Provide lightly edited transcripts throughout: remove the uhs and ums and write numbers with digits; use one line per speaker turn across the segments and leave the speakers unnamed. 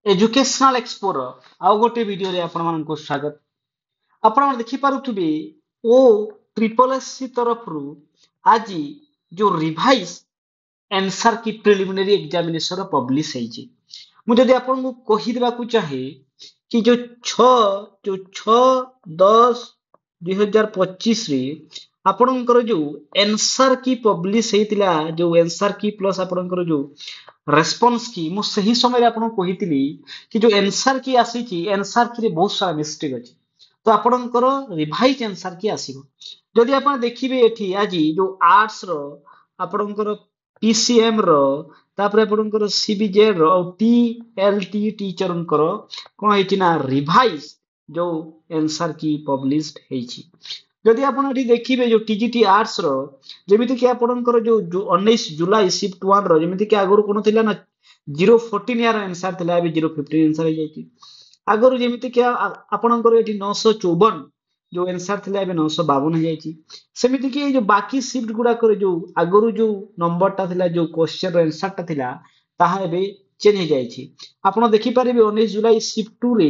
Educational एक्सपोर आउ गोटे video रे आपण मानक स्वागत। आपण देखि पारुथिबे ओ ट्रिपल एससी तरफ रु आज जो रिवाइज आंसर की प्रिलिमिनरी एग्जामिनेशन पब्लिश ହେଇଛି। ମୁଁ ଯଦି ଆପଣଙ୍କୁ କହିଦେବାକୁ ଚାहे कि जो 6/10/2025 रे ଆପଣଙ୍କର जो आंसर की पब्लिश ହେଇଥିଲା जो आंसर की प्लस ଆପଣଙ୍କର जो रेस्पॉन्स की मु सही समय आपको कही कि जो आंसर की आसी आंसर की बहुत सारा मिस्टेक अच्छी तो आपणकर रिवाइज आंसर की आसीबो। जदि आपण देखिबे एठी आज जो आर्ट्स रो आपणकर पीसीएम रो तापर आपणकर सीबीजेड रो टीएलटी टीचरनकर कोन हेछि ना रिवाइज जो आंसर की पब्लिश्ड हेछि। जदि आपण एठी देखिबे जो टीजीटी आर्ट्स रो जेमिति कि आपणकर जो 19 जुलाई शिफ्ट 1 रो जेमिति कि आगुर कोन थिला ना 014 यार आंसर थिला अबे 015 आंसर हे जायछि। आगुर जेमिति कि आपणकर एठी 954 जो आंसर थिला अबे 952 हे जायछि। सेमिति कि जो बाकी शिफ्ट गुडा करे जो आगुर जो नंबर ता थिला जो क्वेश्चन रो आंसर ता थिला ताहा अबे चेंज हे जायछि। आपण देखि पारिबे 19 जुलाई शिफ्ट 2 रे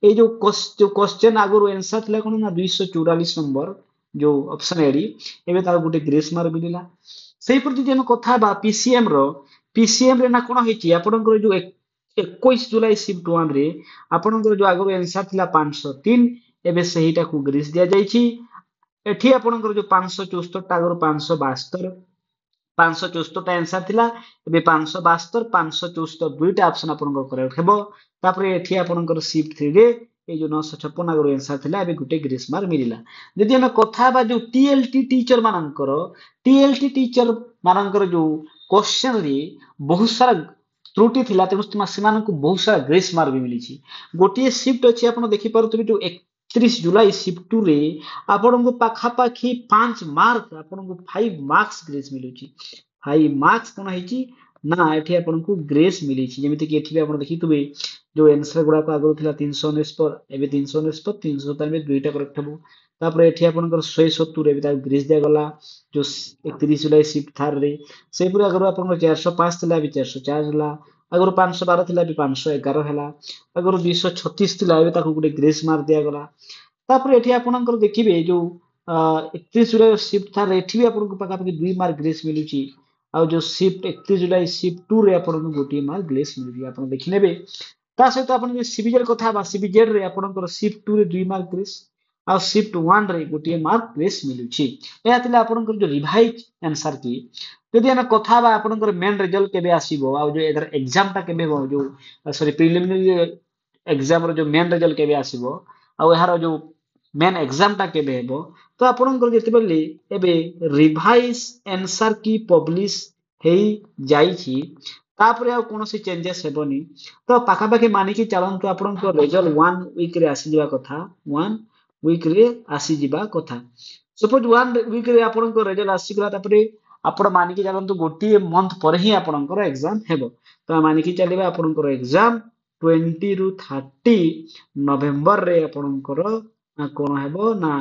ए जो क्वेश्चन आगुर आंसर थिला कोन ना 244 नंबर जो ऑप्शन एडी एबे तार गुटे ग्रेस मार्क मिलिला। सेही पर जदि हम कथा बा पीसीएम रे ना कोन हेछि आपनकर जो 21 जुलाई शिफ्ट 1 रे आपनकर जो आगुर आंसर थिला 503 एबे सहीटा को ग्रेस दिया जायछि। एठी आपनकर जो 574 टा आगुर 572 574 टा आंसर थिला एबे 572 574 दुईटा ऑप्शन आपनकर करेक्ट हेबो। तापरे एठी आपनकर शिफ्ट 3 रे ए जो 956 आगुर आंसर थिला एबे गुटे ग्रेस मार्क मिलिला। जदि हम कथा बा जो टीएलटी टीचर मानकर जो क्वेश्चन रे बहुत सारा त्रुटि थिला तेणु सेमानकु बहुत सारा ग्रेस मार्क भी मिली। गोटे शिफ्ट अच्छी आप देखि पारुथिबे जो 31 जुलाई शिफ्ट 2 रे आपनको पाखापाखी 5 मार्क आपनको 5 मार्क्स ग्रेस मिलुची। 5 मार्क्स कोन हेची ना एठी आपनको ग्रेस मिली जेमिति कि एठी भी आपण देखितबे जो आंसर गुडा को आगु थिला 319 पर एबे 319 पर 397 दुईटा करेक्ट हबो। तापर एठी आपनकर 170 एबे ता ग्रेस दिया गला जो 31 जुलाई शिफ्ट 3 रे से पूरा अगर आपनकर 405 थिला एबे 404 हला अगर 512 थिला एबे 511 हला अगर 236 थिला एबे ताको गुटे ग्रेस मार्क दिया गला। तापर एठी आपनकर देखिबे जो 31 जुलाई शिफ्ट 3 रे एठी भी आपनको पाखापाखि 2 मार्क ग्रेस मिलुची आ जो शिफ्ट 31 जुलाई शिफ्ट 2 रे आपनको गोटी मार्क ग्रेस मिलुची आपण देखि नेबे। ता सहित आपण सीबीजेड कथा बा सीबीजेड रे आपनकर शिफ्ट 2 रे 2 मार्क ग्रेस आ शिफ्ट 1 रे गोटी मार्क ग्रेस मिलुची। एहा थिला आपनकर जो रिवाइज आंसर की जदि हम कथा बा आपनकर मेन रिजल्ट केबे आसीबो आ जो एदर एग्जाम ता केबे हो जो सॉरी प्रिलिमिनरी एग्जाम रो जो मेन रिजल्ट केबे आसीबो आ एहार जो मेन एग्जाम ता केबे हेबो तो आपनकर जति बेले एबे रिवाइज आंसर की पब्लिश हेई जाईछि। तापरे आ कोनोसी चेंजेस हेबोनी तो पाखापाखि मानिकी चलंतु आपनकर रिजल्ट 1 वीक रे आसी जिबा कथा 1 वीक रे आसी जिबा कथा। सपोज 1 वीक रे आपनकर रिजल्ट आसी गला तापरे आपण मानिकी चलंतु गोटी मंथ पर ही आपनकर एग्जाम हेबो तो मानिकी चलिबा आपनकर एग्जाम 20 रु 30 नवेम्बर रे आपनकर ना कोन हेबो ना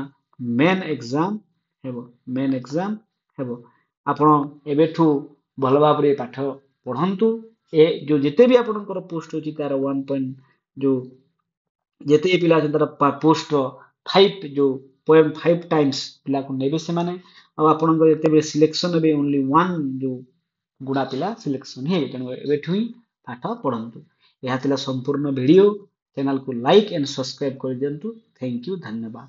मेन एग्जाम हेबो। आपण एबेठू भल भाबरे पाठ पढंतु ए जो जेते भी आपनकर पोस्ट होची तार 1 पॉइंट जो जेते पिला छै तार पोस्ट 5 जो पोएम 5 टाइम्स पिला को नेबे से माने आ आपनकर एते बे सिलेक्शन हेबे ओनली 1 जो गुडा पिला सिलेक्शन हे तेनु एबेठू ही पाठ पढंतु। एहा तिला संपूर्ण वीडियो चैनल को लाइक एंड सब्सक्राइब कर दियंतु। थैंक यू धन्यवाद।